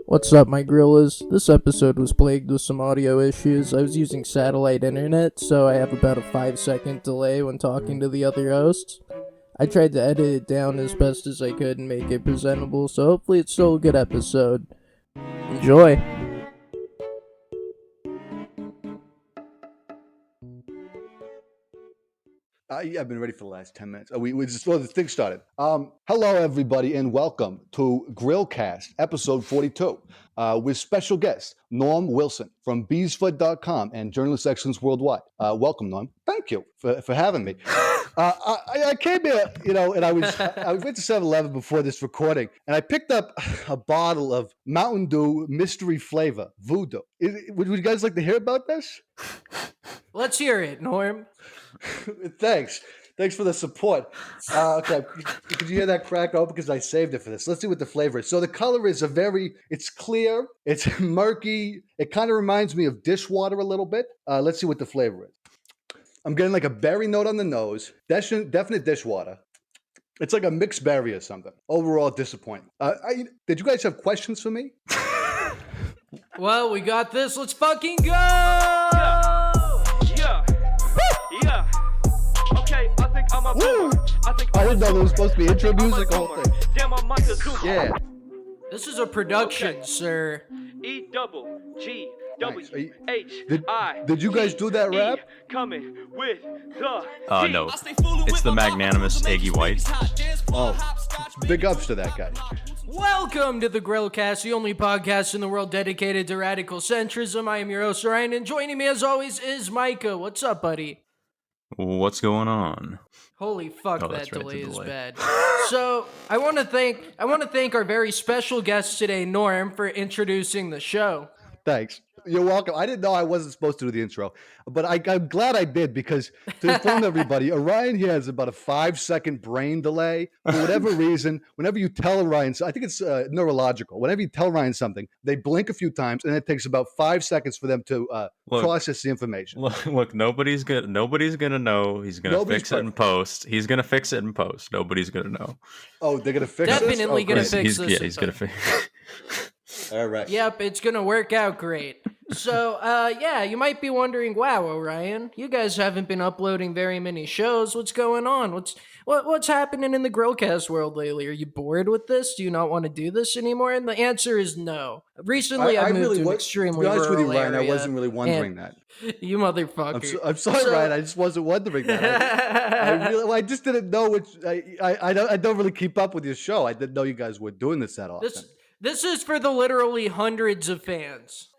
What's up, my grillers? This episode was plagued with some audio issues. I was using satellite internet, so I have about a 5-second delay when talking to the other hosts. I tried to edit it down as best as I could and make it presentable, so hopefully it's still a good episode. Enjoy! I've been ready for the last 10 minutes. We just the thing started. Hello, everybody, and welcome to Grillcast, episode 42, with special guest Norm Wilson from beesfoot.com and Journalist Excellence Worldwide. Welcome, Norm. Thank you for having me. I came here, and I went to 7-Eleven before this recording, and I picked up a bottle of Mountain Dew mystery flavor, Voodoo. Would you guys like to hear about this? Let's hear it, Norm. Thanks for the support. Okay, could you hear that crack open? Because I saved it for this. Let's see what the flavor is. So the color is it's clear, it's murky. It kind of reminds me of dishwater a little bit. Let's see what the flavor is. I'm getting like a berry note on the nose. Definite dishwater. It's like a mixed berry or something. Overall, disappointing. Did you guys have questions for me? Well, we got this. Let's fucking go! Yeah. Okay, I think I'm a boomer. I didn't know there was supposed to be intro music. The whole thing. Damn, I might as well. Yeah. This is a production, sir. E-double-G-W-H-I. Did you guys do that rap? Coming with the No. It's the magnanimous Eggy White. Oh, big ups to that guy. Welcome to the Grillcast, the only podcast in the world dedicated to radical centrism. I am your host, Ryan, and joining me as always is Micah. What's up, buddy? What's going on? Holy fuck, Oh, that that's right, delay it's a is delay. bad. So I want to thank our very special guest today, Norm, for introducing the show. Thanks. You're welcome. I didn't know I wasn't supposed to do the intro, but I'm glad I did, because to inform everybody, Orion here has about a 5-second brain delay. For whatever reason, whenever you tell Orion, I think it's neurological. Whenever you tell Orion something, they blink a few times, and it takes about 5 seconds for them to process the information. Look, nobody's gonna know. He's gonna fix it in post. He's gonna fix it in post. Nobody's gonna know. Oh, they're gonna fix it? Definitely gonna fix this. Yeah, he's gonna fix. All right. Yep, it's gonna work out great. So, yeah, you might be wondering, wow, Orion, you guys haven't been uploading very many shows. What's going on? What's happening in the Grillcast world lately? Are you bored with this? Do you not want to do this anymore? And the answer is no. Recently, I moved to an extremely rural to be honest with you, Ryan, area, I wasn't really wondering that. You motherfucker. I'm sorry, Ryan. I just wasn't wondering that. I just didn't know which. I don't really keep up with your show. I didn't know you guys were doing this that often. This is for the literally hundreds of fans.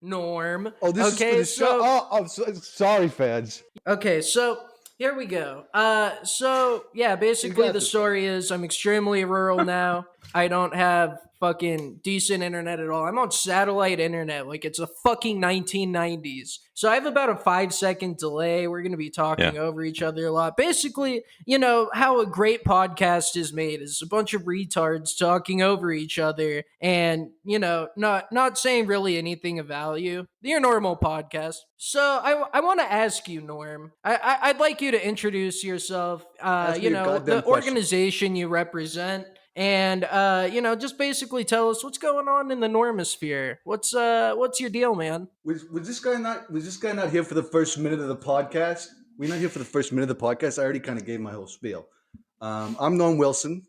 Norm. Oh, this is for the show. Oh, sorry, fans. Okay, so here we go. So yeah, basically the story is I'm extremely rural now. I don't have fucking decent internet at all. I'm on satellite internet like it's a fucking 1990s. So I have about a 5-second delay. We're going to be talking over each other a lot. Basically, how a great podcast is made is a bunch of retards talking over each other and, not saying really anything of value. Your normal podcast. So I want to ask you, Norm, I'd like you to introduce yourself, the organization you represent. And just basically tell us what's going on in the normosphere. What's your deal, man? Was this guy not here for the first minute of the podcast? We're not here for the first minute of the podcast. I already kind of gave my whole spiel. I'm Norm Wilson.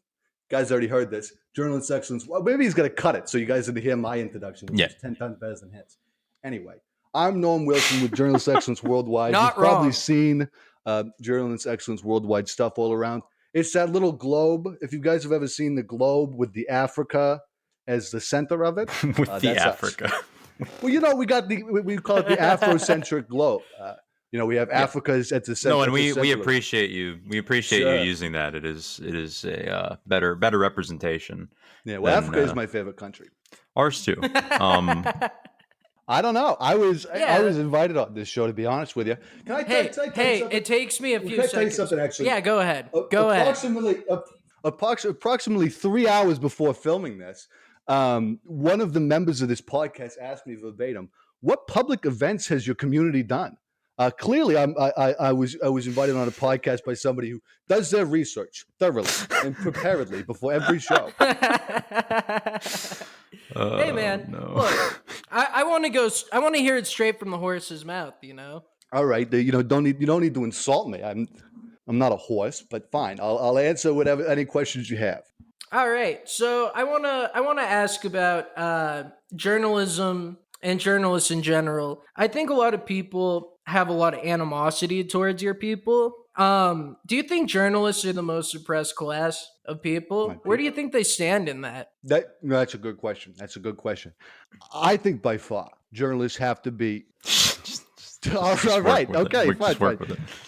Guys already heard this. Journalist Excellence. Well, maybe he's gonna cut it so you guys can hear my introduction, which is 10 times better than his. Anyway, I'm Norm Wilson with Journalist Excellence Worldwide. Not You've probably wrong. seen Journalist Excellence Worldwide stuff all around. It's that little globe. If you guys have ever seen the globe with the Africa as the center of it, With the Africa. Well, we call it the Afrocentric globe. We have Africa as at the center. No, and we appreciate you. We appreciate you using that. It is a better representation. Yeah, well, Africa is my favorite country. Ours too. I don't know. I was invited on this show, to be honest with you. Can I tell you something? It takes me a few Can I seconds. tell you something, actually? Yeah, go ahead. Approximately 3 hours before filming this, one of the members of this podcast asked me verbatim, "What public events has your community done?" Clearly, I was invited on a podcast by somebody who does their research thoroughly and preparedly before every show. Hey man, no. look, I want to go. I want to hear it straight from the horse's mouth. You know. All right, you don't need to insult me. I'm not a horse, but fine. I'll answer whatever any questions you have. All right, so I wanna ask about journalism and journalists in general. I think a lot of people have a lot of animosity towards your people. Do you think journalists are the most oppressed class of people? Where do you think they stand in that? That's a good question. I think by far journalists have to be. All right. Okay. Fine.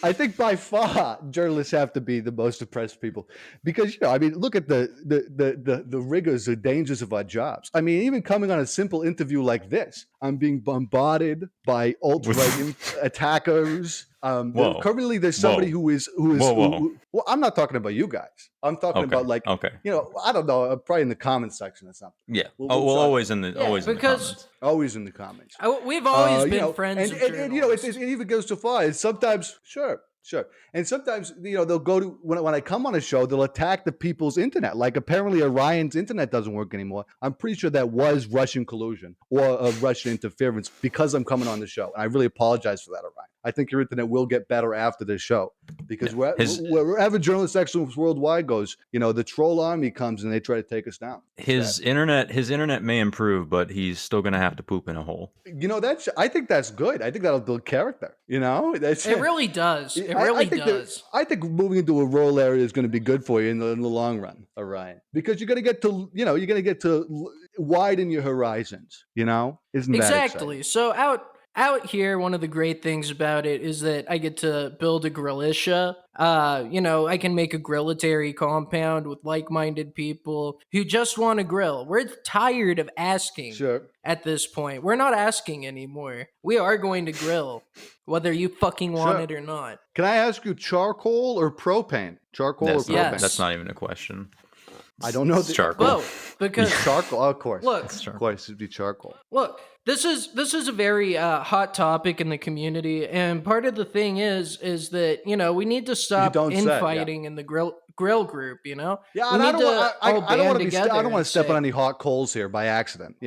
I think by far journalists have to be the most oppressed people because I mean, look at the rigors, the dangers of our jobs. I mean, even coming on a simple interview like this, I'm being bombarded by alt-right attackers. Currently, there's somebody who is. Well, I'm not talking about you guys. I'm talking about I don't know, probably in the comment section or something. Yeah. Always in the comments. Always in the comments. We've always been friends. And it even goes so far as sometimes, sure. And sometimes, they'll go to, when I come on a show, they'll attack the people's internet. Like apparently Orion's internet doesn't work anymore. I'm pretty sure that was Russian collusion or Russian interference because I'm coming on the show. And I really apologize for that, Orion. I think your internet will get better after this show because wherever Journalist Excellence Worldwide goes, the troll army comes and they try to take us down. His internet may improve, but he's still going to have to poop in a hole. I think that's good. I think that'll build character. It really does. It really does. I think moving into a rural area is going to be good for you in the long run, Orion, because you're going to get to widen your horizons. Isn't that exactly? Exciting? So out here, one of the great things about it is that I get to build a grillisha. I can make a grillatary compound with like-minded people who just want to grill. We're tired of asking at this point. We're not asking anymore. We are going to grill, whether you fucking want it or not. Can I ask you charcoal or propane? That's not even a question. I don't know. Charcoal. Both, because charcoal, of course. Look, of course, it'd be charcoal. Look, this is a very hot topic in the community, and part of the thing is that we need to stop infighting in the grill group. Yeah, and I don't want to step on any hot coals here by accident.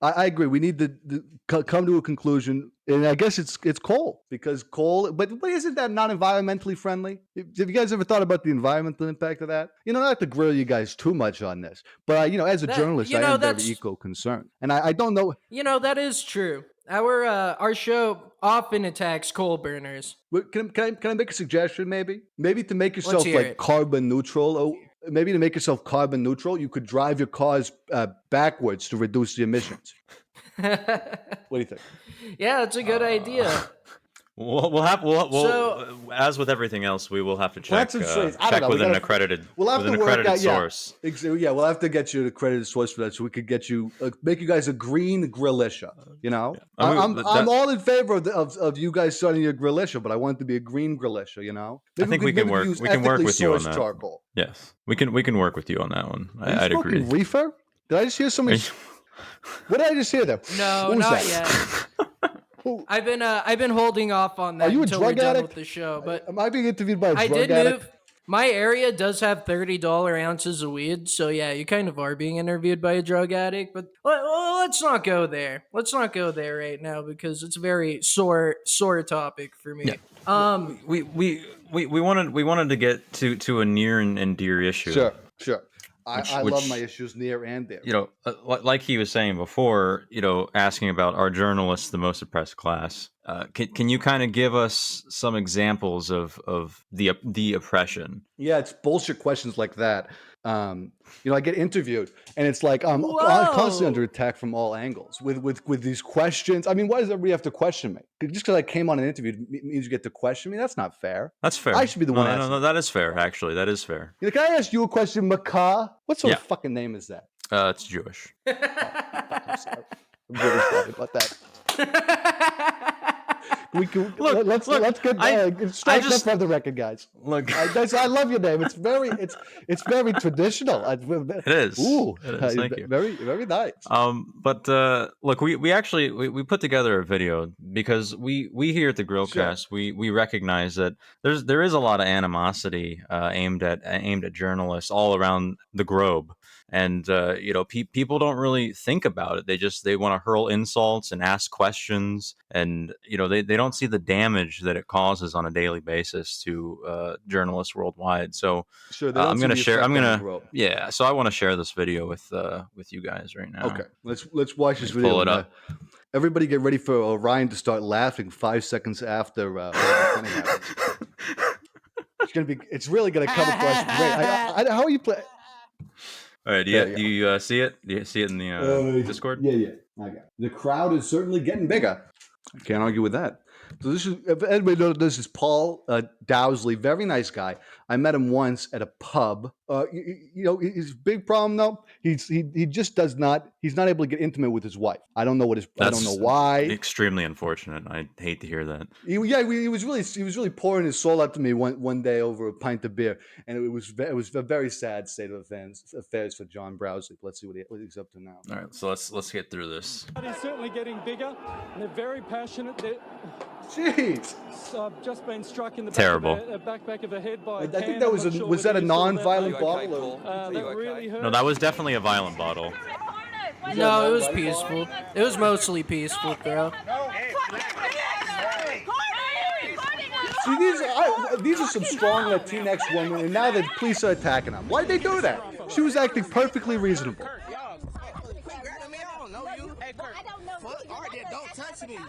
I agree. We need to come to a conclusion, and I guess it's coal because coal. But isn't that not environmentally friendly? Have you guys ever thought about the environmental impact of that? Not to grill you guys too much on this, but as a journalist, I am very eco-concerned, and I don't know. That is true. Our show often attacks coal burners. Can I make a suggestion? Maybe to make yourself carbon neutral. Maybe to make yourself carbon neutral, you could drive your cars backwards to reduce the emissions. What do you think? Yeah, that's a good idea. As with everything else, we will have to check with an accredited source. Yeah, we'll have to get you an accredited source for that, so we could get you make you guys a green grillisha. I'm all in favor of you guys starting your grillisha, but I want it to be a green grillisha. I think we can work. We can work with you on that. Charcoal. Yes, we can work with you on that one. I'd agree. Reefer? Did I just hear something? What did I just hear there? No, not yet. I've been holding off on that until we're done with the show. But am I being interviewed by a drug addict? My area does have $30 ounces of weed, so yeah, you kind of are being interviewed by a drug addict. But let's not go there. Let's not go there right now because it's a very sore topic for me. Yeah. We wanted to get to a near and dear issue. Sure. I love my issues near and there. Like he was saying before, asking about are journalists the most oppressed class? Can you kind of give us some examples of the oppression? Yeah, it's bullshit questions like that. I get interviewed, and it's like I'm constantly under attack from all angles with these questions. I mean, why does everybody have to question me? Just because I came on an interview means you get to question me? That's not fair. That's fair. I should be the one. No, that is fair. Actually, that is fair. Can I ask you a question, Macaw? What sort of fucking name is that? It's Jewish. I'm sorry. I'm really sorry about that. We can Look, let's get strike that from the record, guys. Look, I love your name. It's very traditional. it is. Ooh, It is. Thank you. very nice. But look, we actually we put together a video because we here at the Grillcast we recognize that there is a lot of animosity aimed at journalists all around the globe, and people don't really think about it. They want to hurl insults and ask questions, and they don't see the damage that it causes on a daily basis to journalists worldwide. So I'm gonna share. So I want to share this video with you guys right now. Okay, let's watch this video. Pull it up. Everybody, get ready for Orion to start laughing 5 seconds after happens. It's really gonna come across great. How are you play? All right, do you see it? Do you see it in the Discord? Yeah. I got it. The crowd is certainly getting bigger. I can't argue with that. So this is, if anybody knows, this is Paul Dowsley, very nice guy. I met him once at a pub. His big problem though, he just does not. He's not able to get intimate with his wife. I don't know I don't know why. Extremely unfortunate. I hate to hear that. He was really pouring his soul out to me one day over a pint of beer, and it was a very sad state of affairs for John Browsley. Let's see what he's up to now. All right, so let's get through this. He's certainly getting bigger, and they're very passionate. Jeez. I've just been struck in the back of the head by. I think that was that a non-violent bottle? That really hurt. No, that was definitely a violent bottle. No, it was peaceful. It was mostly peaceful, bro. See, these are some strong Latinx women, and now the police are attacking them. Why did they do that? She was acting perfectly reasonable.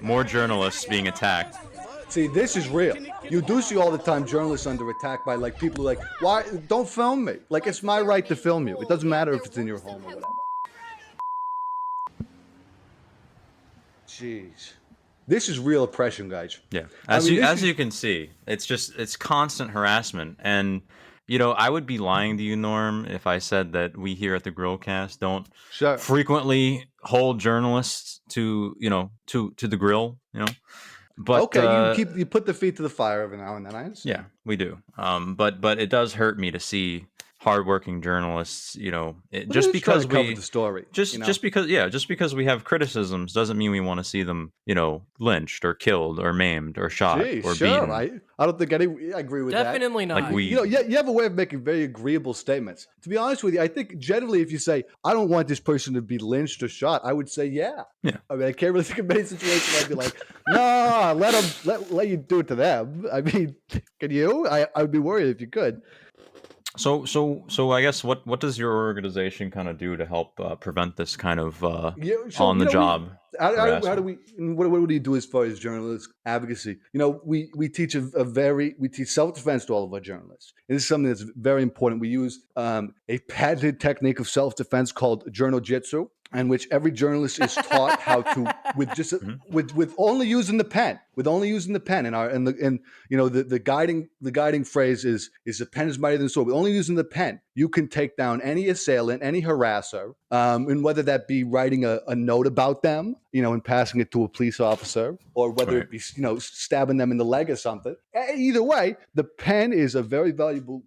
More journalists being attacked. See, this is real. You do see all the time journalists under attack by people who are like, why don't film me? Like, it's my right to film you. It doesn't matter if it's in your home or whatever. Jeez. This is real oppression, guys. Yeah. As you can see, it's constant harassment. And I would be lying to you, Norm, if I said that we here at the Grillcast don't frequently hold journalists to the grill, But okay, you put the feet to the fire every now and then. I understand. Yeah, we do. But it does hurt me to see hardworking journalists, just because we cover the story, just because we have criticisms doesn't mean we want to see them, lynched or killed or maimed or shot or beaten. I don't think I agree with that. Definitely not. Like you have a way of making very agreeable statements. To be honest with you, I think generally if you say, I don't want this person to be lynched or shot, I would say, yeah. I mean, I can't really think of many situations I'd be like, no, let you do it to them. I mean, can you? I would be worried if you could. So I guess what does your organization kind of do to help prevent this kind of on the job? How do we? What do you do as far as journalist advocacy? We teach self-defense to all of our journalists. And this is something that's very important. We use a patented technique of self-defense called journal-jitsu, in which every journalist is taught how to with only using the pen. With only using the pen, the guiding phrase is the pen is mightier than the sword. With only using the pen, you can take down any assailant, any harasser, and whether that be writing a note about them, and passing it to a police officer, or whether it be stabbing them in the leg or something. Either way, the pen is a very valuable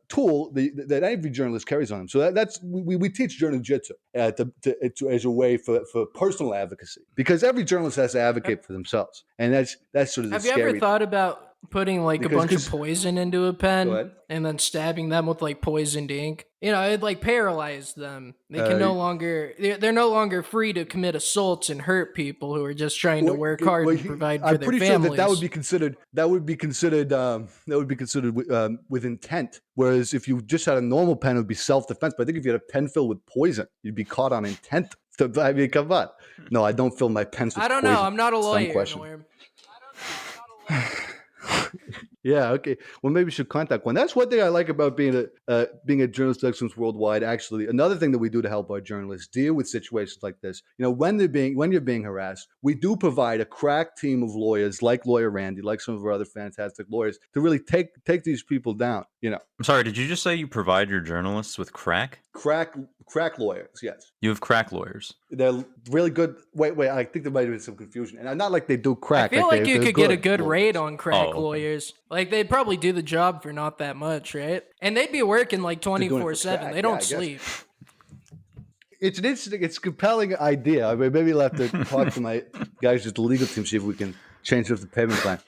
tool that every journalist carries on them. So we teach journal-jitsu as a way for personal advocacy, because every journalist has to advocate for themselves, and that's sort of the scary. Have you ever thought about putting a bunch of poison into a pen and then stabbing them with poisoned ink? It paralyzed them. They can they're no longer free to commit assaults and hurt people who are just trying to work hard and provide for their families. I'm pretty sure that would be considered with intent. Whereas if you just had a normal pen, it would be self-defense. But I think if you had a pen filled with poison, you'd be caught on intent. I mean, come on. No, I don't fill my pens with poison. I don't know. I'm not a lawyer. Yeah, okay. Well, maybe we should contact one. That's one thing I like about being a journalist excellence worldwide. Actually, another thing that we do to help our journalists deal with situations like this, when you're being harassed, we do provide a crack team of lawyers, like Lawyer Randy, like some of our other fantastic lawyers, to really take these people down. I'm sorry, did you just say you provide your journalists with crack? crack lawyers. Yes, You have crack lawyers. they're really good. Wait. I think there might have been some confusion, and not like they do I crack. feel like you they're could get a good good lawyers. rate on crack Oh, okay. lawyers. Like they'd probably do the job for not that much, right? And they'd be working like doing it for 24/7. crack, They yeah, don't I guess. sleep. It's an interesting, it's a compelling idea. I mean, maybe I'll have to talk to my guys at the legal team, see if we can change up the payment plan.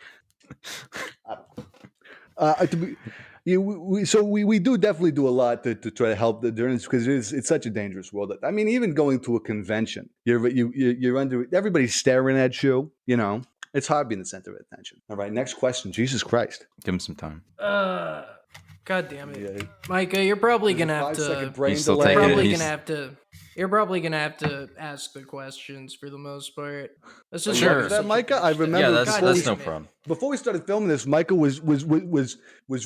We do definitely do a lot to try to help the journalists because it's such a dangerous world. I mean, even going to a convention, you're under, everybody's staring at you. You know, it's hard being the center of attention. All right, next question. Jesus Christ. Give him some time. God damn it, Yeah. Micah, you're probably gonna have 5-second to. brain He's still delay. taking it. Probably He's- gonna have to. You're probably gonna have to ask the questions for the most part. Let's just Sure. hope Is that such a Micah? bitch I thing. remember Yeah, God that's damn no it. problem. Before we started filming this, Michael was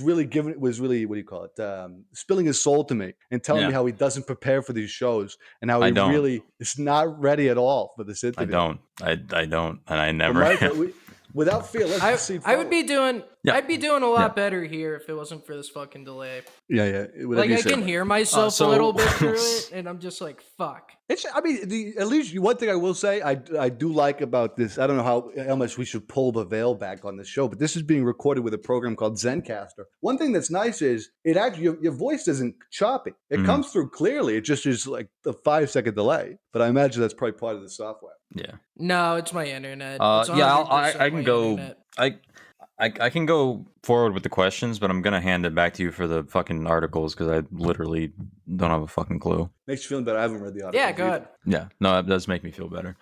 really giving, what do you call it? Spilling his soul to me and telling me Yeah. how he doesn't prepare for these shows and how I he don't. really is not ready at all for this I interview. don't. I don't, and I Well, never. Michael, without fear, let's proceed I would be doing. Yeah. I'd be doing a lot Yeah. better here if it wasn't for this fucking delay. Yeah. Whatever Like you I say. can hear myself so- a little bit through it, and I'm just like, fuck. I mean, at least one thing I will say, I do like about this. I don't know how much we should pull the veil back on this show, but this is being recorded with a program called Zencaster. One thing that's nice is it actually your voice isn't choppy. It Mhm. comes through clearly. It just is like a 5-second delay. But I imagine that's probably part of the software. Yeah. No, it's my internet. It's Yeah. 100% I can my go. internet. I can go forward with the questions, but I'm gonna hand it back to you for the fucking articles because I literally don't have a fucking clue. Makes you feel better. I haven't read the article. Yeah, go ahead. Yeah, no, that does make me feel better.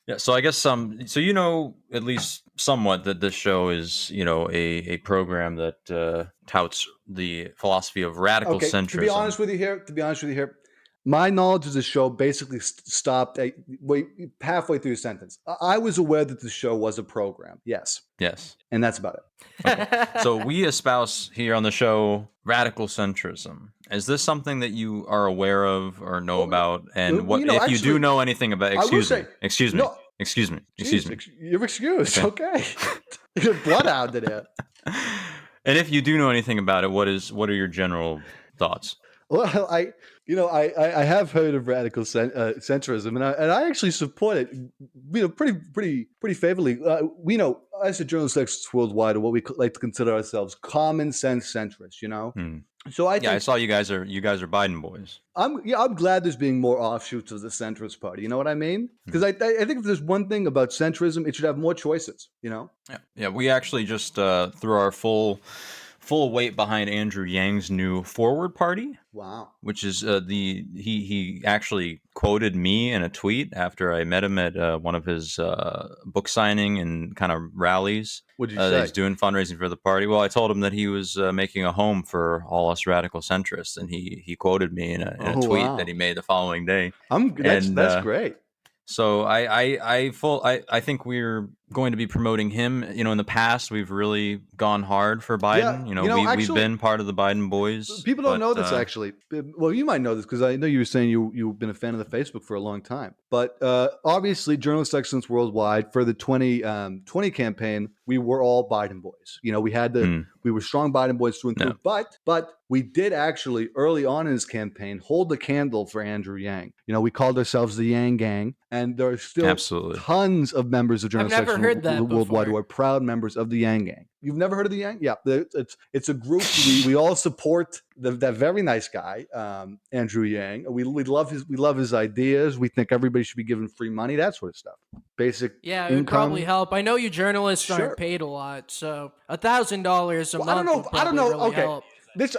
Yeah, so I guess so you know at least somewhat that this show is a program that touts the philosophy of radical Okay, centrism. to be honest with you here, my knowledge of the show basically stopped halfway through your sentence. I was aware that the show was a program. Yes, Yes. and that's about it. So we espouse here on the show radical centrism. Is this something that you are aware of or know about? And what if you actually, do know anything about? I will Excuse me. say- Excuse me. no. Excuse me. Jeez, you're excused. Okay. You're bloodhounded here. And if you do know anything about it, what are your general thoughts? Well, I have heard of radical centrism, and I actually support it, pretty favorably. We know, as a journalists worldwide, what we like to consider ourselves common sense centrists. So I think I saw you guys are Biden boys. I'm glad there's being more offshoots of the centrist party. You know what I mean? Because I think if there's one thing about centrism, it should have more choices. Yeah. We actually just threw our full weight behind Andrew Yang's new Forward Party. Wow. Which is he actually quoted me in a tweet after I met him at one of his book signing and kind of rallies. What'd you that say? He's doing fundraising for the party. Well, I told him that he was making a home for all us radical centrists, and he quoted me in a tweet wow. that he made the following day. That's great. So I think we're going to be promoting him. In the past we've really gone hard for Biden. We've been part of the Biden boys. People don't know this actually. Well, you might know this because I know you were saying you've been a fan of the Facebook for a long time. But obviously, Journalist Excellence Worldwide for the 2020 campaign, we were all Biden boys. We were strong Biden boys through and through. No. But we did actually early on in his campaign hold the candle for Andrew Yang. We called ourselves the Yang Gang, and there are still Absolutely. tons of members of Journalist never heard that Worldwide before. who are proud members of the Yang Gang. You've never heard of the Yang? Yeah, it's a group. We all support that very nice guy, Andrew Yang. We love his ideas. We think everybody should be given free money, that sort of stuff. Basic Yeah, it would income. probably help. I know you journalists Sure. aren't paid a lot, so $1,000 a month. I don't know. Would probably really Okay, help. This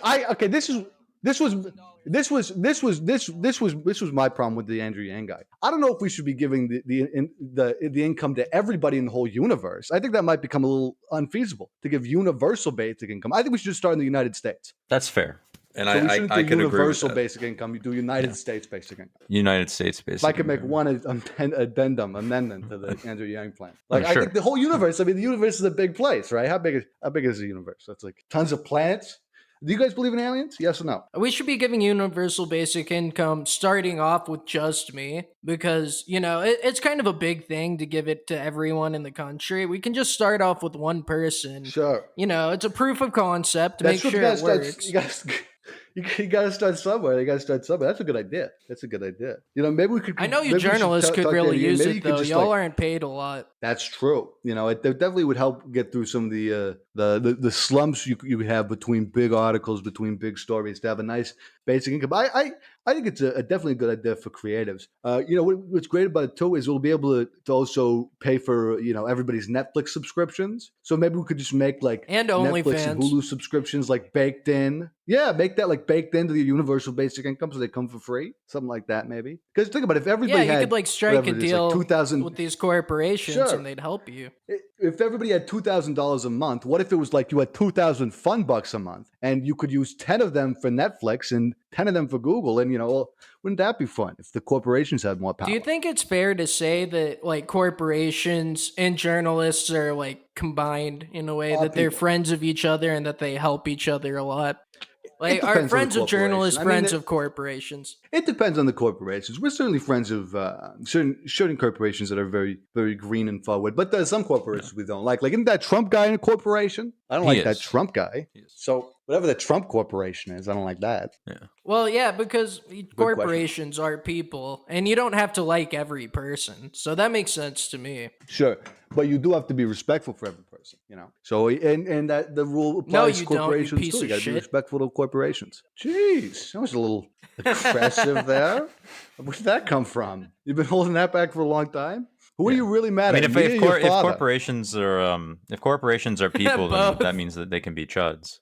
was my problem with the Andrew Yang guy. I don't know if we should be giving the income to everybody in the whole universe. I think that might become a little unfeasible to give universal basic income. I think we should just start in the United States. That's fair. And So we shouldn't I do could agree with universal that. basic income. You do United States basic income. United States basically. If I could make one amendment to the Andrew Yang plan, I sure. think the whole universe. I mean, the universe is a big place, right? How big is the universe? That's like tons of planets. Do you guys believe in aliens? Yes or no? We should be giving universal basic income starting off with just me because, it's kind of a big thing to give it to everyone in the country. We can just start off with one person. Sure. It's a proof of concept to That's make true. sure it works. You got to start somewhere. You got to start somewhere. That's a good idea. Maybe we could. I know you maybe we should journalists could talk really to Andy, use maybe it you could though. just, Y'all like, aren't paid a lot. that's true. It definitely would help get through some of the slumps you have between big articles, between big stories, to have a nice basic income. I think it's a definitely a good idea for creatives. What's great about it too is we'll be able to also pay for everybody's Netflix subscriptions. So maybe we could just make like And Netflix and OnlyFans. Hulu subscriptions like baked in. Yeah, make that like baked into the universal basic income so they come for free. Something like that maybe. Because think about it, if everybody Yeah, you had could like strike a whatever it is, deal like 2,000 with these corporations Sure. and they'd help you. If everybody had $2,000 a month, what if it was like you had 2,000 fun bucks a month and you could use 10 of them for Netflix and 10 of them for Google? And, wouldn't that be fun if the corporations had more power? Do you think it's fair to say that like corporations and journalists are like combined in a way that they're people. friends of each other and that they help each other a lot? Like, depends on are the friends of journalists corporation. friends of corporations? It depends on the corporations. We're certainly friends of certain corporations that are very, very green and forward. But there's some corporations we don't like. Like, isn't that Trump guy in a corporation? I don't like that is. Trump guy. So whatever the Trump corporation is, I don't like that. Yeah. Well, yeah, because corporations are people, and you don't have to like every person. So that makes sense to me. Sure, but you do have to be respectful for every person, So and that the rule No, applies you to don't, you corporations piece too. of You got to be shit. respectful to corporations. Jeez, that was a little aggressive there. Where did that come from? You've been holding that back for a long time. Who are you really mad I mean, at? if, Me or if, your cor- if father? corporations are people, then Both. that means that they can be chuds.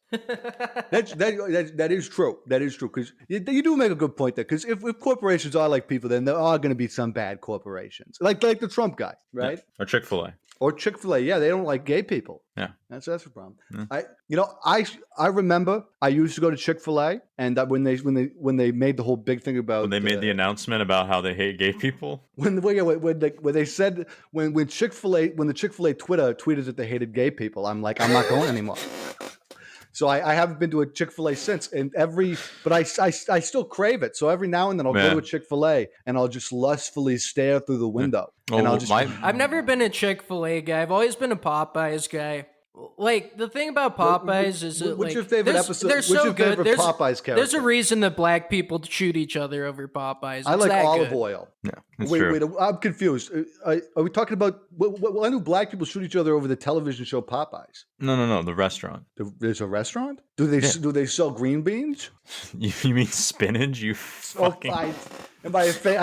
That is true. That is true because you do make a good point there. Because if corporations are like people, then there are going to be some bad corporations, like the Trump guy, right? Yeah. Or Chick-fil-A. Or Chick-fil-A, yeah, they don't like gay people. Yeah, that's a problem. I remember I used to go to Chick-fil-A, and that when they made the whole big thing about when they made the announcement about how they hate gay people. when they said when the Chick-fil-A Twitter tweeted that they hated gay people, I'm like, I'm not going anymore. So I haven't been to a Chick-fil-A since, but I still crave it. So every now and then I'll go to a Chick-fil-A and I'll just lustfully stare through the window. And I've never been a Chick-fil-A guy. I've always been a Popeyes guy. Like, the thing about Popeyes is that, what's your favorite episode? They're what's so your good. favorite Popeyes character? There's a reason that black people shoot each other over Popeyes. I like olive good. oil. Yeah, that's wait, true. I'm confused. Are we talking about? Why do black people shoot each other over the television show Popeyes? No, the restaurant. There's a restaurant. Do they sell green beans? You mean spinach? You fucking. I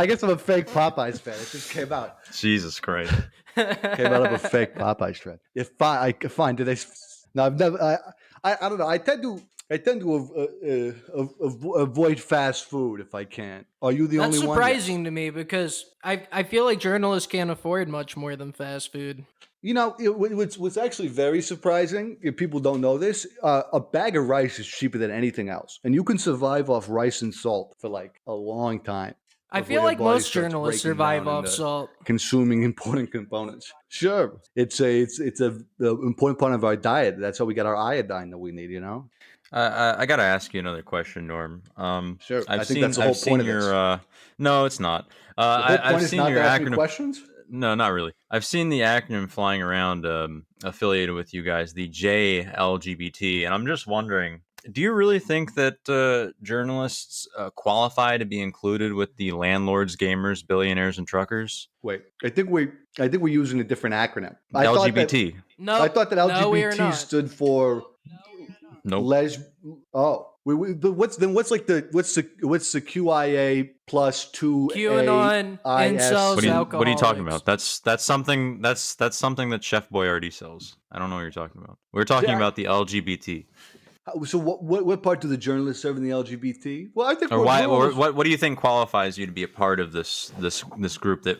guess I'm a fake Popeyes fan. It just came out. Jesus Christ. Came out of a fake Popeyes trend. Fine. Do they? No, I've never. I don't know. I tend to avoid fast food if I can. Are you the only one? That's surprising to me because I feel like journalists can't afford much more than fast food. What's actually very surprising, if people don't know this, a bag of rice is cheaper than anything else. And you can survive off rice and salt for like a long time. I feel like most journalists survive off salt. Consuming important components. Sure. It's a important part of our diet. That's how we get our iodine that we need, I got to ask you another question, Norm. Sure. I've I think that's the whole point of this. No, it's not. The whole point I've is seen not your to ask me acronym. questions? No, not really. I've seen the acronym flying around affiliated with you guys, the JLGBT, and I'm just wondering, do you really think that journalists qualify to be included with the landlords, gamers, billionaires, and truckers? Wait, I think we're using a different acronym. LGBT. I thought that LGBT stood for Nope. But what's the QIA plus 2A QAnon, incels, alcoholics. What are you talking about? That's something that Chef Boyardee sells. I don't know what you're talking about. We're talking about the LGBT. So what part do the journalists serve in the LGBT? Well, I think. What do you think qualifies you to be a part of this group that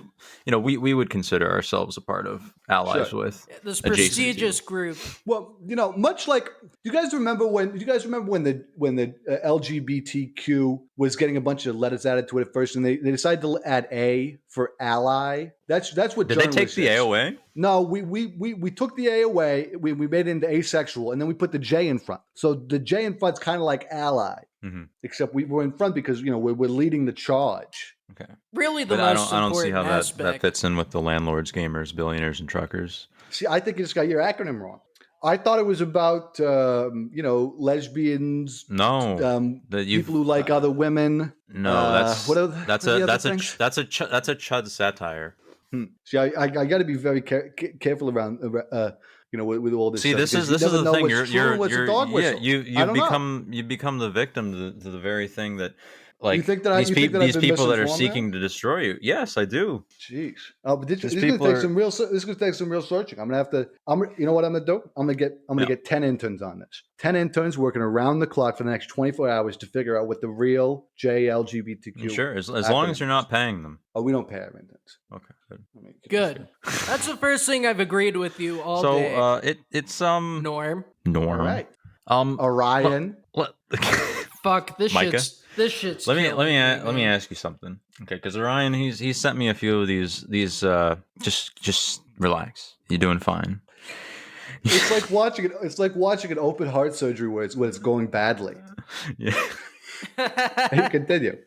we would consider ourselves a part of, allies with this prestigious group? Well, much like, do you guys remember when the LGBTQ was getting a bunch of letters added to it at first, and they decided to add A for ally? That's what. Did they take the A away? No, we took the A away. We made it into asexual, and then we put the J in front. So the J in front's kind of like ally, except we were in front because we're leading the charge. Okay. Really, I don't see how that fits in with the landlords, gamers, billionaires, and truckers. See, I think you just got your acronym wrong. I thought it was about lesbians. No, People who like other women. No, that's what are that's the a other that's a things? that's a that's a chud satire. See, I got to be very careful around with all this. See, stuff, this is you never the know thing. what's true and what's a dog whistle. I don't know. You become the victim to the very thing that You think that I've these been people that are misinformed seeking to destroy you. Yes, I do. Jeez. Oh, but this These is going to people take are- some real. This is going to take some real searching. I'm going to have to. You know what I'm going to do? I'm going to get 10 interns on this. 10 interns working around the clock for the next 24 hours to figure out what the real JLGBTQ. Sure, as long as you're not paying them. Oh, we don't pay our interns. Okay, good. Good. That's the first thing I've agreed with you all day. So it's Norm. All right. Um, Orion. Fuck this Micah? shit's. Let me killing me, ask you something, okay? Because Orion, he sent me a few of these. Just relax. You're doing fine. It's like watching it. It's like watching an open heart surgery when it's going badly. Yeah. You continue.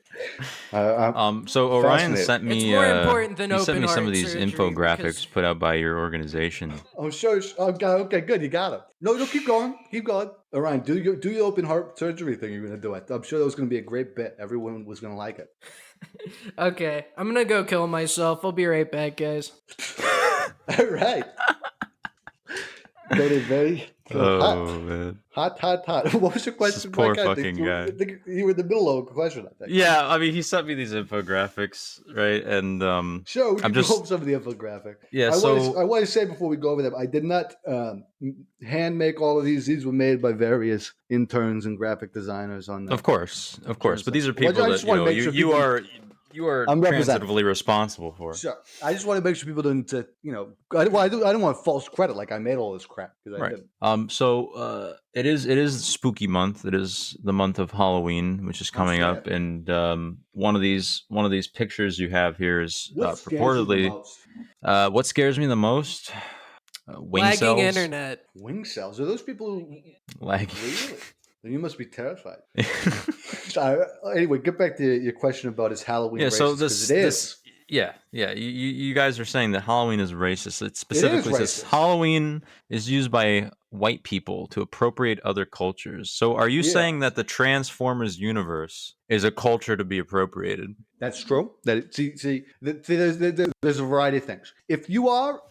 So Orion sent me. It's more important than he sent open me some heart of these surgery infographics because- put out by your organization. Oh, sure. Okay, good. You got it. No, keep going. Keep going. Orion, do your open heart surgery thing you're going to do. I'm sure that was going to be a great bit. Everyone was going to like it. Okay, I'm gonna go kill myself. I'll be right back, guys. All right. Very, very Man. hot. What was your question? poor Mike? fucking guy. You were in the middle of a question, I think. Yeah, I mean, he sent me these infographics, right? And Sure, we can go just- over some of the infographic. Yeah, I want to say before we go over them, I did not hand make all of these. These were made by various interns and graphic designers on. Of course. But these are people I just that wanna make sure you people- are I'm representing. transitively responsible for. Sure. I just want to make sure people don't, I don't want false credit like I made all this crap because I Right. didn't. So it is spooky month. It is the month of Halloween, which is coming sad. up, and one of these pictures you have here is What scares you the purportedly most? what scares me the most. Wing Lagging cells. internet. Wing cells. Are those people who Lagging. really? Then you must be terrified. Anyway, get back to your question about his Halloween. Yeah. So racist, 'cause it is. Yeah. You guys are saying that Halloween is racist. It specifically says racist. Halloween is used by white people to appropriate other cultures. So are you Yeah. saying that the Transformers universe is a culture to be appropriated? That's true. There's a variety of things. If you are,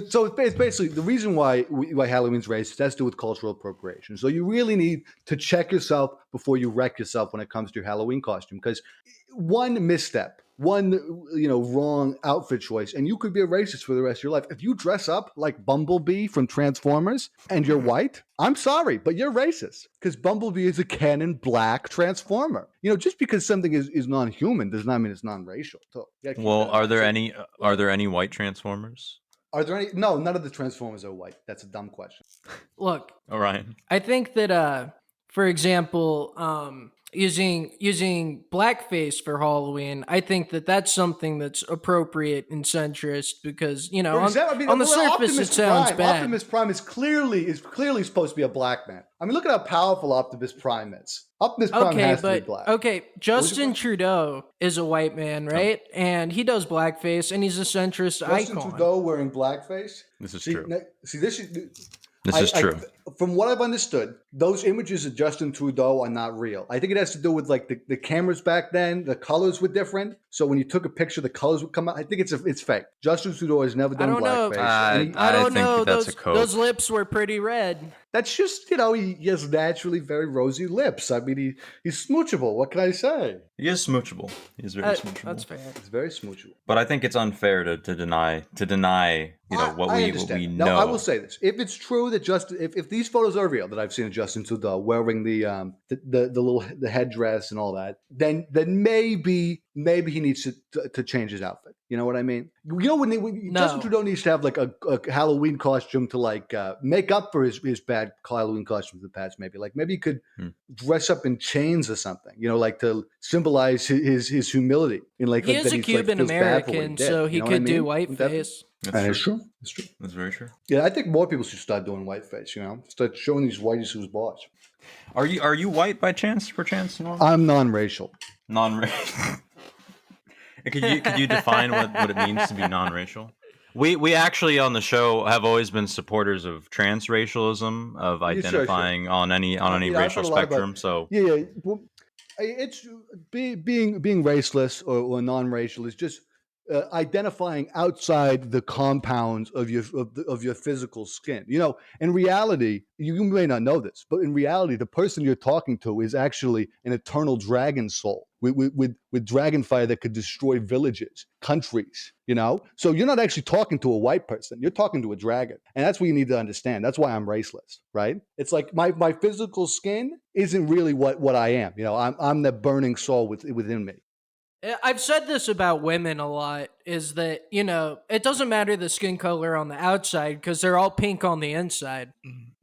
so it's basically the reason why Halloween's racist has to do with cultural appropriation. So you really need to check yourself before you wreck yourself when it comes to your Halloween costume, because one misstep, one wrong outfit choice, and you could be a racist for the rest of your life. If you dress up like Bumblebee from Transformers and you're white, I'm sorry, but you're racist, because Bumblebee is a canon black Transformer. Just because something is non-human does not mean it's non-racial. So, Well, are there any white Transformers? Are there any? No, none of the Transformers are white. That's a dumb question. Look, Orion. I think that, for example, using blackface for Halloween, I think that that's something that's appropriate and centrist because on the surface it sounds bad. Optimus Prime is clearly supposed to be a black man. I mean, look at how powerful Optimus Prime is. Optimus Prime has to be black. Okay, Justin Trudeau is a white man, right? And he does blackface, and he's a centrist Justin icon. Trudeau wearing blackface. This is true. This This is true. From what I've understood, those images of Justin Trudeau are not real. I think it has to do with like the cameras back then. The colors were different, so when you took a picture, the colors would come out. I think it's fake. Justin Trudeau has never done blackface. I don't know. That's a code. Those lips were pretty red. That's just he has naturally very rosy lips. I mean, he's smoochable. What can I say? He is smoochable. He's very smoochable. That's fair. He's very smoochable. But I think it's unfair to deny what I we understand. know. Now, I will say this: if it's true that if these photos are real that I've seen of Justin Trudeau wearing the headdress and all that, then maybe he needs to change his outfit. You know what I mean? When Justin Trudeau needs to have like a Halloween costume to like make up for his bad Halloween costumes in the past. Maybe he could dress up in chains or something. Like to symbolize his humility. He is a Cuban American, so he could do whiteface. That's true. It's true. That's very true. Yeah, I think more people should start doing whiteface. Start showing these whiteys who's boss. Are you white by chance? Perchance? No? I'm non-racial. Non-racial. Could you define what it means to be non-racial? We actually on the show have always been supporters of transracialism, of identifying on any I've racial heard a lot about- spectrum. So yeah. Well, it's being raceless or non-racial is just identifying outside the compounds of your physical skin. In reality, you may not know this, but in reality, the person you're talking to is actually an eternal dragon soul with dragon fire that could destroy villages, countries. So you're not actually talking to a white person; you're talking to a dragon, and that's what you need to understand. That's why I'm raceless, right? It's like my physical skin isn't really what I am. I'm the burning soul within me. I've said this about women a lot, is that, it doesn't matter the skin color on the outside because they're all pink on the inside.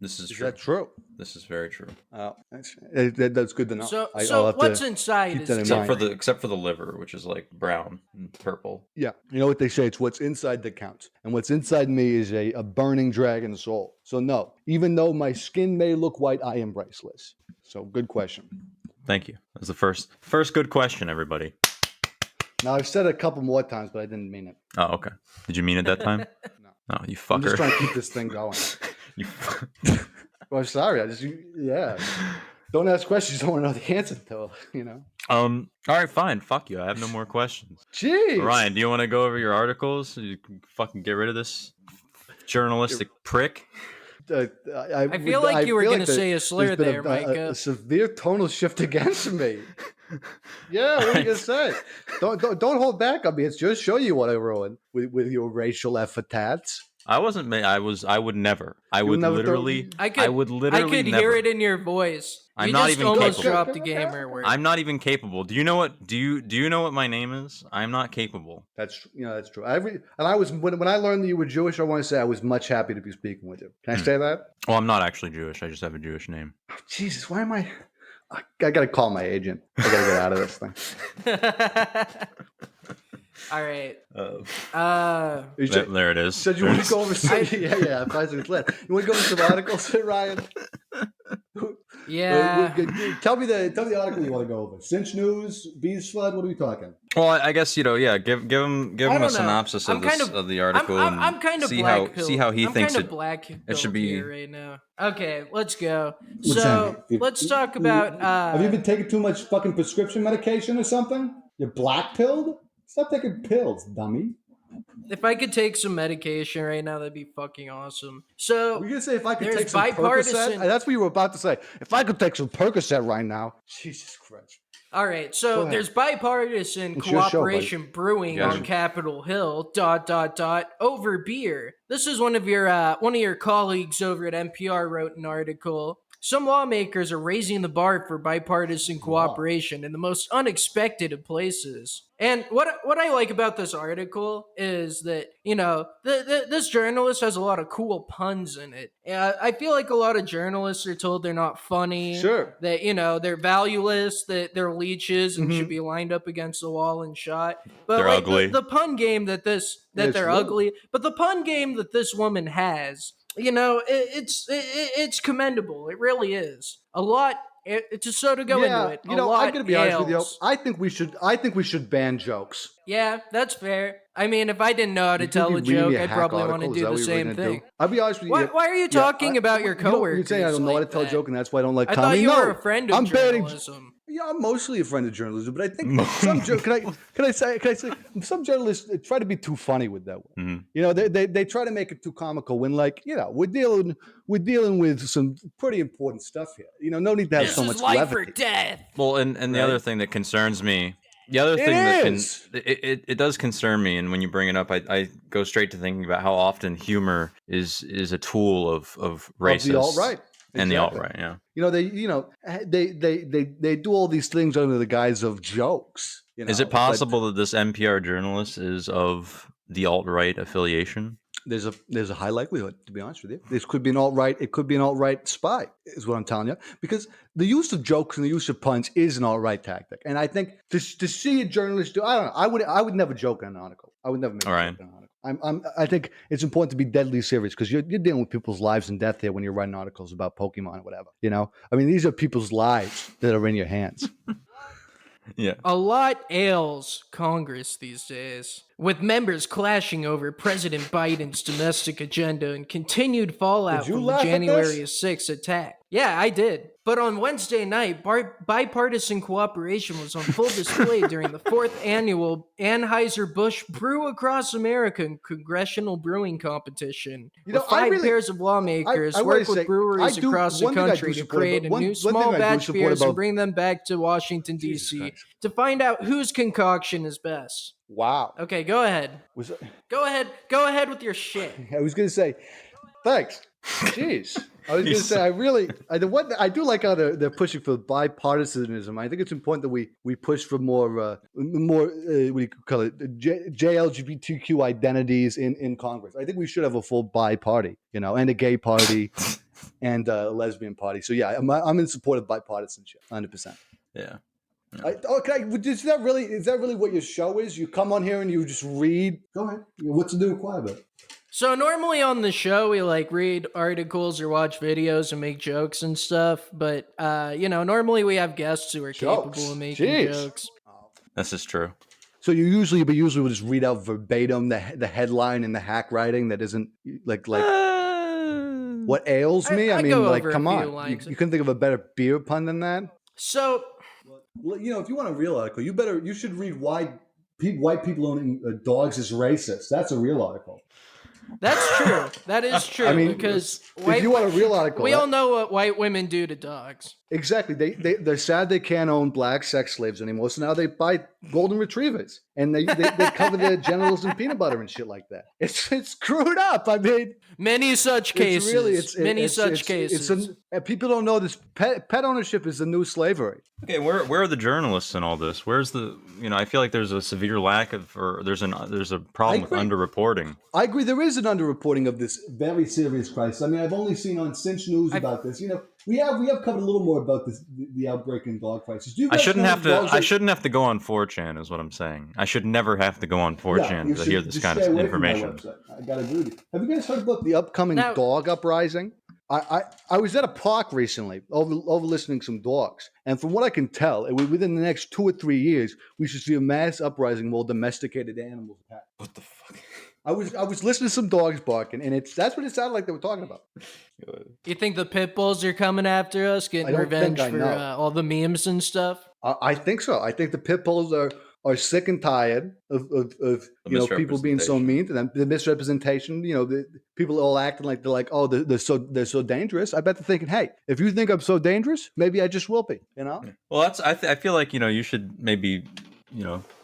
this is Is true. that true? This is very true. That's good to know. So, I'll have what's to inside keep is that in Except mind. for the liver, which is like brown and purple. Yeah, you know what they say? It's what's inside that counts. And what's inside me is a burning dragon soul. So no, even though my skin may look white, I am raceless. So good question. Thank you. That's the first good question, everybody. Now I've said it a couple more times, but I didn't mean it. Oh, okay. Did you mean it that time? No. No, you I'm just fucker. trying to keep this thing going. You fu- Well, I'm sorry. Don't ask questions you don't want to know the answer to. All right, fine. Fuck you. I have no more questions. Jeez. Ryan, do you want to go over your articles so you can fucking get rid of this journalistic prick? I feel like you were going to say a slur there, Micah. A severe tonal shift against me. Yeah, what are you gonna say? Don't hold back on me. It's just show you what I ruined with your racial epithets. I wasn't. I would never. I would never literally. I could literally hear never. it in your voice. I'm You not just even almost capable. dropped a gamer word. I'm not even capable. Do you know what? Do you know what my name is? I'm not capable. That's true. And I was when I learned that you were Jewish, I want to say I was much happy to be speaking with you. Can I say that? Well, I'm not actually Jewish. I just have a Jewish name. Oh, Jesus, why am I gotta call my agent. I gotta get out of this thing. All right. There it is. Said you want to go over some, yeah. 5 seconds left. You want to go over some articles, Ryan? Yeah. Tell me the article you want to go over. Cinch News, Bees Flood. What are we talking? Well, I guess give him a synopsis of the article. I'm kind of see how he thinks it should be right now. Okay, let's go. What's So that? let's talk about. Have you been taking too much fucking prescription medication or something? You're black pilled? Stop taking pills, dummy. If I could take some medication right now, that'd be fucking awesome. So Were you gonna say if I could there's take some bipartisan- Percocet? That's what you were about to say. If I could take some Percocet right now, Jesus Christ. all right, so there's bipartisan It's your show, cooperation brewing Yeah. on Capitol Hill. ... over beer. This is one of your colleagues over at NPR wrote an article. Some lawmakers are raising the bar for bipartisan cooperation in the most unexpected of places. And what I like about this article is that, this journalist has a lot of cool puns in it. I feel like a lot of journalists are told they're not funny. Sure. That, they're valueless, that they're leeches and should be lined up against the wall and shot. But They're ugly. The pun game that they're true. ugly, but the pun game that this woman has, it's commendable. It really is. A lot. Just so to go into it. I'm gonna be honest with you. I think we should ban jokes. Yeah, that's fair. I mean, if I didn't know how to tell a You reading joke, me a I'd hack probably want to article? Is do that the what you're same gonna thing. do? I'll be honest with you. Why are you talking about your coworkers? You're saying I don't know how to tell a like joke, and that's why I don't like that? I comedy. thought you No, were a friend of I'm banning. journalism. Yeah, I'm mostly a friend of journalism, but I think some can I say some journalists try to be too funny with that one. Mhm. They try to make it too comical when, like, we're dealing with some pretty important stuff here. No need to have so This much is life or levity. death. Well, and the Right. other thing that concerns me, the other It thing that is. it does concern me, and when you bring it up, I go straight to thinking about how often humor is a tool of racists Of the alt-right. and the Exactly. alt-right. Yeah. They do all these things under the guise of jokes. Is it possible that this NPR journalist is of the alt-right affiliation? There's a high likelihood, to be honest with you. This could be an alt-right. It could be an alt-right spy, is what I'm telling you. Because the use of jokes and the use of puns is an alt-right tactic. And I think to see a journalist do, I don't know. I would never joke in an article. I would never make a joke in an article. I think it's important to be deadly serious because you're dealing with people's lives and death here when you're writing articles about Pokemon or whatever. I mean, these are people's lives that are in your hands. Yeah. A lot ails Congress these days, with members clashing over President Biden's domestic agenda and continued fallout Did you from the laugh at January this? 6th attack. Yeah, I did. But on Wednesday night, bipartisan cooperation was on full display during the 4th annual Anheuser-Busch Brew Across America Congressional Brewing Competition, You where know, I five really- pairs of lawmakers I wanna work with say, breweries I do- across the one thing I do country to support create about- a one- new one thing small I do batch support beers about- and bring them back to Washington, Jesus D.C. Christ. to find out whose concoction is best. Wow. Okay, go ahead. Was Go ahead with your shit. I was going to say, thanks. Jeez. I was going to say, I do like how they're pushing for bipartisanism. I think it's important that we push for more what do you call it, JLGBTQ identities in Congress. I think we should have a full bi party, and a gay party and a lesbian party. So yeah, I'm in support of bipartisanship, 100%. Yeah. Is that really what your show is? You come on here and you just read? Go ahead. What's the new requirement? So normally on the show we read articles or watch videos and make jokes and stuff, but normally we have guests who are capable of making jokes. This is true. So you usually will just read out verbatim the headline and the hack writing that isn't like what ails me. I mean, come on, you couldn't think of a better beer pun than that. So, if you want a real article, you should read why white people owning dogs is racist. That's a real article. That's true. That is true. I mean, because if you want a real article, we all know what white women do to dogs. Exactly. They're sad they can't own black sex slaves anymore, so now they buy golden retrievers and they cover their genitals in peanut butter and shit like that. It's screwed up. I mean, many such cases. Many such cases. People don't know this. Pet ownership is the new slavery. Okay, where are the journalists in all this? Where's the I feel like there's a severe lack of, or there's a problem with underreporting. I agree. There is an underreporting of this very serious crisis. I mean, I've only seen on Cinch News about this. We have covered a little more about this, the outbreak in dog crisis. I shouldn't have to go on 4chan, is what I'm saying. I should never have to go on 4chan to hear this kind of information. I gotta agree with you. Have you guys heard about the upcoming dog uprising? I was at a park recently, over listening to some dogs, and from what I can tell, within the next 2 or 3 years, we should see a mass uprising of all domesticated animals. What the fuck? I was listening to some dogs barking, and that's what it sounded like they were talking about. You think the pit bulls are coming after us, getting revenge for all the memes and stuff? I think so. I think the pit bulls are sick and tired of people being so mean to them. The misrepresentation, the people all acting like they're so dangerous. I bet they're thinking, hey, if you think I'm so dangerous, maybe I just will be. Well, I feel like you should maybe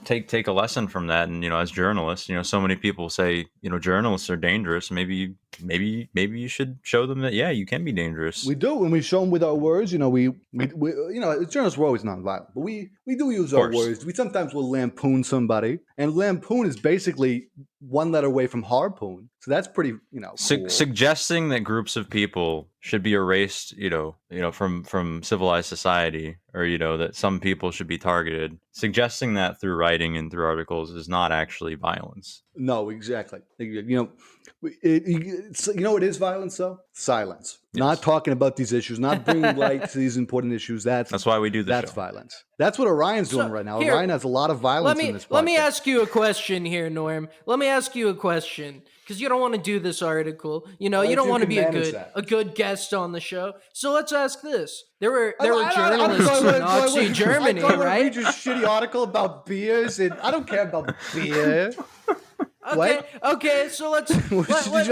take a lesson from that, and as journalists, so many people say journalists are dangerous. Maybe you should show them that you can be dangerous. We do, and we show them with our words. We journalists were always nonviolent, but we do use our words. We sometimes will lampoon somebody, and lampoon is basically one letter away from harpoon. So that's pretty cool. Suggesting that groups of people should be erased, from civilized society, or that some people should be targeted. Suggesting that through writing and through articles is not actually violence. No, exactly. What is violence though? Silence. Yes. Not talking about these issues, not bringing light to these important issues. That's why we do this. That's violence. That's what Orion's doing right now. Orion has a lot of violence in this podcast. Let me ask you a question here, Norm. Let me ask you a question, because you don't want to do this article. You don't want to be a good guest on the show. So let's ask this: There were journalists in Nazi Germany, right? I read your shitty article about beers, and I don't care about beer. Okay, so let's. Did you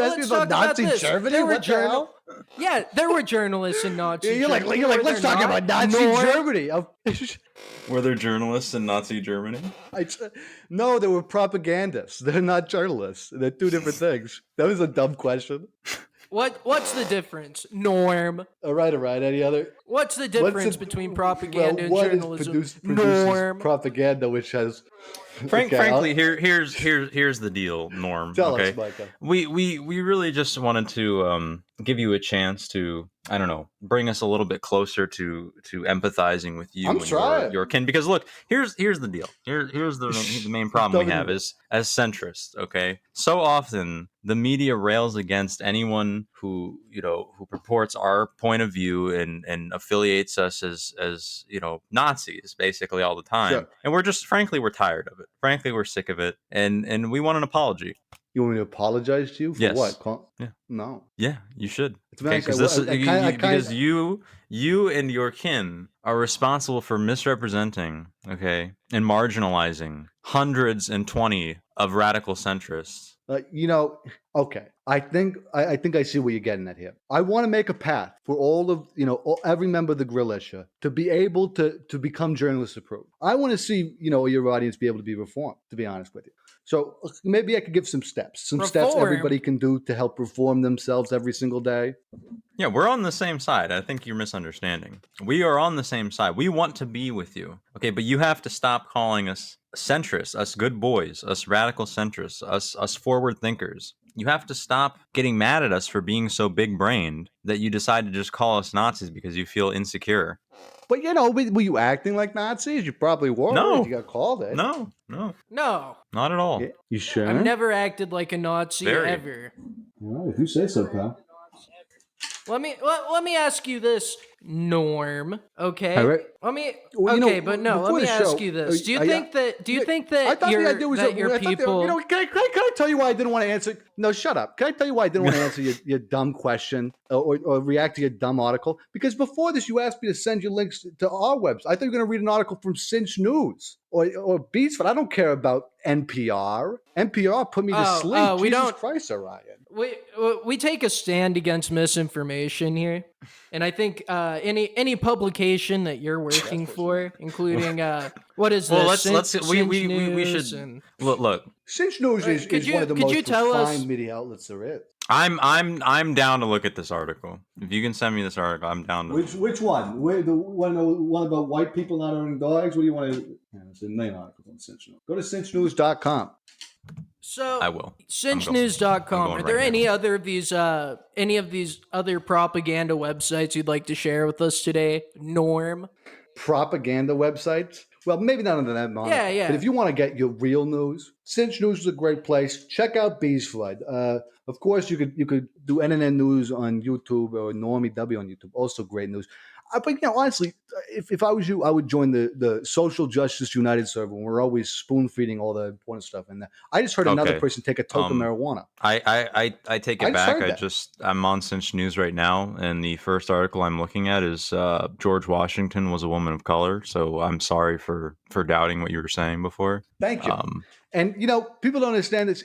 ask me about Nazi Germany? What the hell? Yeah, there were journalists in Nazi Germany. You're like, let's talk about Nazi Germany. Were there journalists in Nazi Germany? No, they were propagandists. They're not journalists. They're two different things. That was a dumb question. What's the difference, Norm? All right. Any other? What's the difference between propaganda and journalism? Produces propaganda, which has Frankly, here's the deal, Norm. Tell okay, us, Micah. we really just wanted to give you a chance to, I don't know, bring us a little bit closer to empathizing with you I'm and trying. your kin. Because look, here's the deal. Here's the main problem we have is as centrists. Okay, so often the media rails against anyone who who purports our point of view and affiliates us as Nazis basically all the time. Sure. And we're just frankly we're tired of it. Frankly, we're sick of it, and we want an apology. You want me to apologize to you for Yes. what? Yeah. No. Yeah, you should. It's Okay, because this is because you and your kin are responsible for misrepresenting, okay, and marginalizing hundreds and 20 of radical centrists. Okay. I think I see what you're getting at here. I want to make a path for all of every member of the Grillisha to be able to become journalist approved. I want to see your audience be able to be reformed. To be honest with you. So maybe I could give some steps everybody can do to help reform themselves every single day. Yeah, we're on the same side. I think you're misunderstanding. We are on the same side. We want to be with you. Okay, but you have to stop calling us centrists, us good boys, us radical centrists, us forward thinkers. You have to stop getting mad at us for being so big-brained that you decide to just call us Nazis because you feel insecure. But were you acting like Nazis? You probably were. No. You got called it. No, not at all. Yeah, you sure? I've never acted like a Nazi ever. Well, if you say so, pal. Let me ask you this, Norm. Okay. All right. Let me. Well, Okay, but no. Let me ask you this. Do you think that your people? Can I tell you why I didn't want to answer? No, shut up. Can I tell you why I didn't want to answer your dumb question or react to your dumb article? Because before this, you asked me to send you links to our website. I thought you were going to read an article from Cinch News or Beatsford. I don't care about NPR. NPR put me to sleep. Jesus Christ, Orion. We take a stand against misinformation here, and I think any publication that you're working for, including what is this? We should look. Cinch News is one of the most refined media outlets there is. I'm down to look at this article. If you can send me this article, I'm down to. Which one? The one about white people not owning dogs? What do you want to? There's a million articles on Cinch News. Go to cinchnews.com. So I will. Cinchnews.com. Are there any of these other propaganda websites you'd like to share with us today, Norm? Propaganda websites? Well, maybe not under that model. Yeah. But if you want to get your real news, Cinch News is a great place. Check out Bees Flood. Of course, you could do NNN News on YouTube or Normie W on YouTube. Also great news. But honestly, if I was you, I would join the Social Justice United server. We're always spoon feeding all the important stuff in there. I just heard another person take a toke of marijuana. I take it back. I'm on Cinch News right now, and the first article I'm looking at is George Washington was a woman of color. So I'm sorry for doubting what you were saying before. Thank you. And people don't understand this.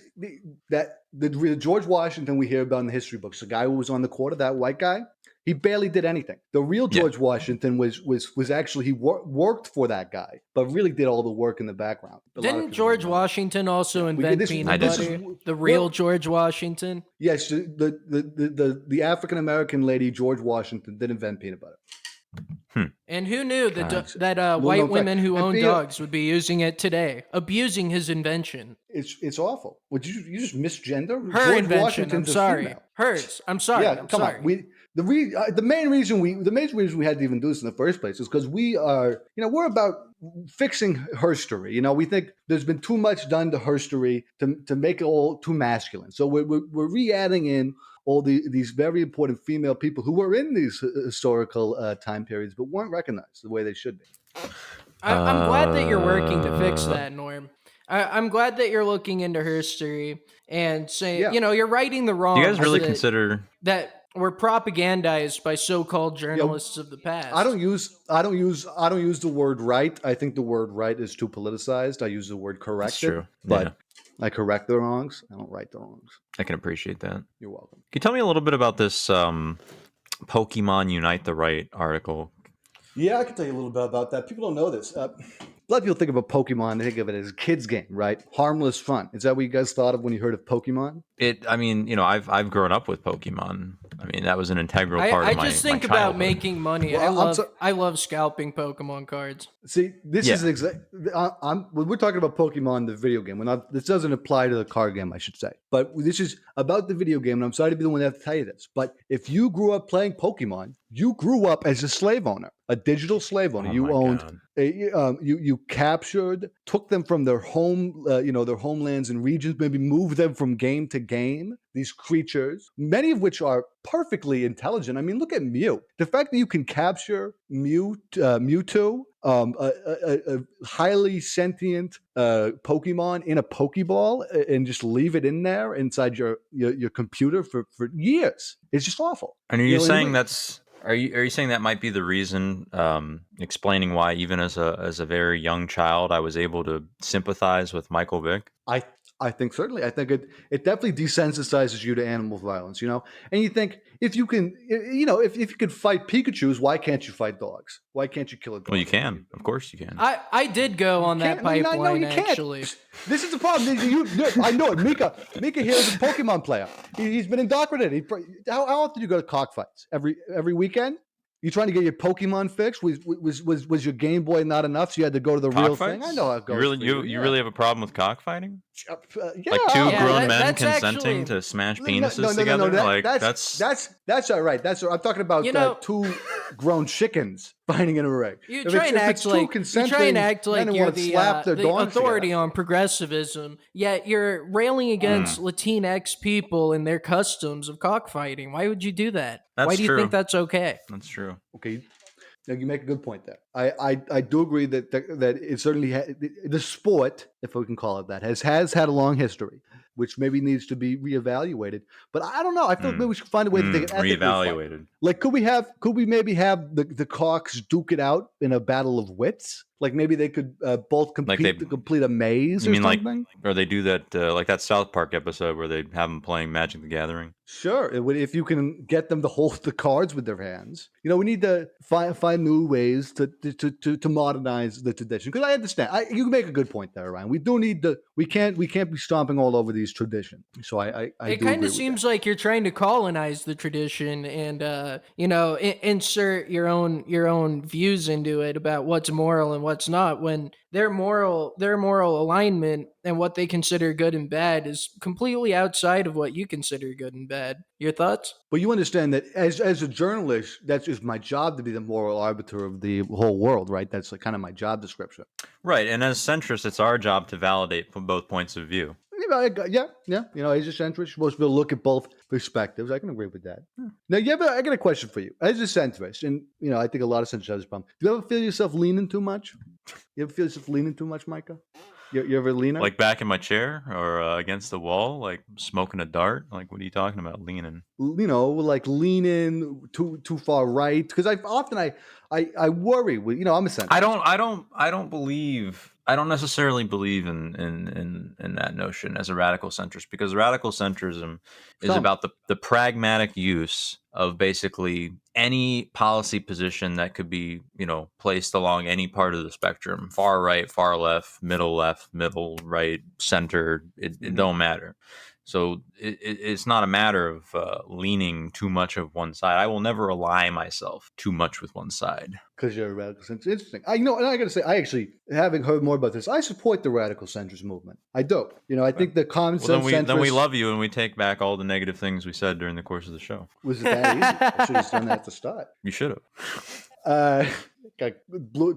That the George Washington we hear about in the history books, the guy who was on the quarter, that white guy. He barely did anything. The real George Washington was actually he worked for that guy, but really did all the work in the background. Didn't George Washington also invent peanut butter? The real George Washington. Yes, the African American lady George Washington did invent peanut butter. And who knew that white women who own dogs would be using it today, abusing his invention? It's awful. Would you just misgender her George invention? I'm sorry, female. Hers. I'm sorry. Yeah, come on. The main reason we had to even do this in the first place is because we are, we're about fixing herstory. We think there's been too much done to herstory to make it all too masculine. So we're re-adding in all these very important female people who were in these historical time periods but weren't recognized the way they should be. I'm glad that you're working to fix that, Norm. I'm glad that you're looking into herstory and saying, you're righting the wrongs. Do you guys really consider that we're propagandized by so-called journalists of the past? I don't use the word right. I think the word right is too politicized. I use the word corrected. That's true. But I correct the wrongs. I don't right the wrongs. I can appreciate that. You're welcome. Can you tell me a little bit about this Pokemon Unite the Right article? Yeah, I can tell you a little bit about that. People don't know this. A lot of people think about Pokemon. They think of it as a kid's game, right? Harmless fun. Is that what you guys thought of when you heard of Pokemon? I mean, you know, I've grown up with Pokemon. I mean, that was an integral part I of my just think my about childhood. making money. Well, I love scalping Pokemon cards. See, this Yeah. is when we're talking about Pokemon, the video game. This doesn't apply to the card game, I should say. But this is about the video game, and I'm sorry to be the one to have to tell you this. But if you grew up playing Pokemon, you grew up as a slave owner, a digital slave owner. Oh You my owned, God. you captured, took them from their home, their homelands and regions, maybe moved them from game to game. These creatures, many of which are perfectly intelligent. I mean, look at Mew. The fact that you can capture Mewtwo, a highly sentient Pokemon in a Pokeball and just leave it in there inside your computer for years. It's just awful. And are you saying are you saying that might be the reason, explaining why even as a very young child I was able to sympathize with Michael Vick? I think certainly. I think it definitely desensitizes you to animal violence, And you think if you can, if you can fight Pikachus, why can't you fight dogs? Why can't you kill a dog? Well, you can. Of course you can. I did go on that pipeline, actually. This is the problem. I know it. Mika here is a Pokemon player. He's been indoctrinated. How often do you go to cockfights? Every weekend? You trying to get your Pokemon fixed? Was your Game Boy not enough, so you had to go to the real thing? I know how it goes. You really have a problem with cockfighting? Yeah. Like two grown men that's consenting actually, to smash penises together? That's all right. I'm talking about two grown chickens fighting in a ring. You try and act like you're the authority on progressivism, yet you're railing against Latinx people and their customs of cockfighting. Why would you do that? Why do you think that's okay? That's true. Okay. Now you make a good point there. I do agree that it certainly the sport, if we can call it that, has had a long history, which maybe needs to be reevaluated. But I don't know. I feel maybe we should find a way to take it reevaluated. Like, could we maybe have the cocks duke it out in a battle of wits? Like maybe they could both compete to complete a maze or something? Or they do that, like that South Park episode where they have them playing Magic the Gathering? Sure. If you can get them to hold the cards with their hands. We need to find new ways to modernize the tradition. Because I understand. You make a good point there, Ryan. We do need we can't be stomping all over these traditions. So it kind of seems like you're trying to colonize the tradition and insert your own views into it about what's moral and what's not, when their moral alignment and what they consider good and bad is completely outside of what you consider good and bad. Your thoughts? But you understand that as a journalist, that's just my job to be the moral arbiter of the whole world, right? That's kind of my job description. Right. And as centrists, it's our job to validate from both points of view. Yeah. As a centrist, you're supposed to be able to look at both perspectives. I can agree with that. Now, I got a question for you. As a centrist, and I think a lot of centrists have this problem. Do you ever feel yourself leaning too much? You ever feel yourself leaning too much, Micah? You ever leaner? Like back in my chair or against the wall, like smoking a dart? Like, what are you talking about, leaning? Like leaning too far right. Because I worry. I'm a centrist. I don't necessarily believe in that notion as a radical centrist, because radical centrism is about the pragmatic use of basically any policy position that could be, placed along any part of the spectrum, far right, far left, middle right, center. It don't matter. So it's not a matter of leaning too much of one side. I will never ally myself too much with one side. Because you're a radical centrist. Interesting. And I got to say, I actually, having heard more about this, I support the radical centrist movement. I do. I think the common sense centrist... Then we love you and we take back all the negative things we said during the course of the show. Was it that easy? I should have done that at the start. You should have.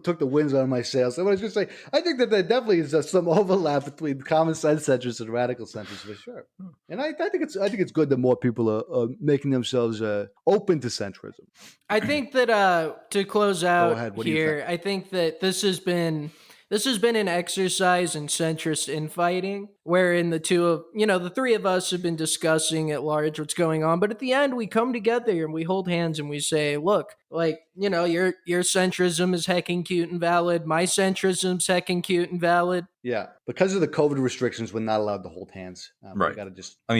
Took the winds out of my sails. I was just say, I think that there definitely is some overlap between common sense centrists and radical centrists for sure. And I think it's good that more people are making themselves open to centrism. I think that to close out here, I think that this has been an exercise in centrist infighting, wherein the three of us have been discussing at large what's going on. But at the end, we come together and we hold hands and we say, look, your centrism is hecking cute and valid. My centrism's hecking cute and valid. Yeah. Because of the COVID restrictions, we're not allowed to hold hands. Right.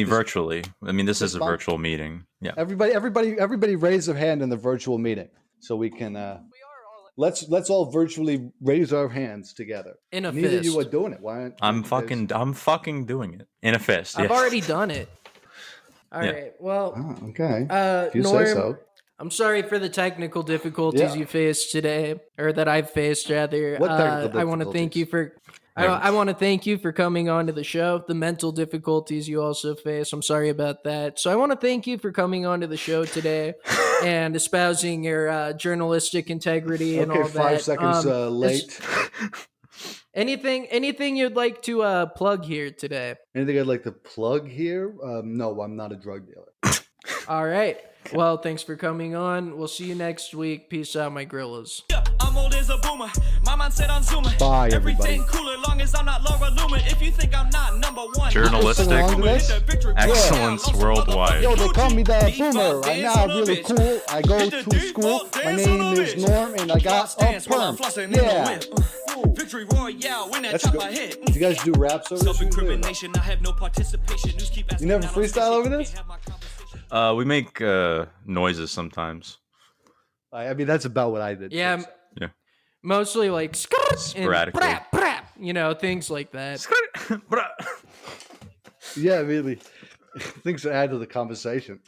Virtually. This is a virtual meeting. Yeah. Everybody raise their hand in the virtual meeting so we can... Let's all virtually raise our hands together. In a fist. Neither of you are doing it. Why aren't I'm fucking doing it. In a fist. I've already done it. All right. Well, Oh, okay. If you Norm, say so. I'm sorry for the technical difficulties you faced today, or that I've faced rather. What technical I want to thank you difficulties? for. I want to thank you for coming on to the show. The mental difficulties you also face. I'm sorry about that. So I want to thank you for coming on to the show today and espousing your journalistic integrity and Okay, all 5 that. seconds late. Anything you'd like to plug here today? Anything I'd like to plug here? No, I'm not a drug dealer. All right. Well, thanks for coming on. We'll see you next week. Peace out, my gorillas. I'm old as a boomer. My mind said on Zoomer. Bye, everybody. Everything cooler long as I'm not Laura Loomer. If you think I'm not number one, Journalistic Sing along to this? excellence worldwide. Yo, they call me the boomer. Right now, I'm really cool. I go to school. My name is Norm, and I got a perm. Yeah. Victory Royale, when that That's chop good. I hit. Do you guys do rap service? Self-incrimination, I have no participation. News keep asking You never how much freestyle over they this? have my conversation. We make noises sometimes. I mean, that's about what I did. Yeah, too, so. Yeah. mostly like Sporadically. and brap, brap, things like that. Yeah, really. Things to add to the conversation.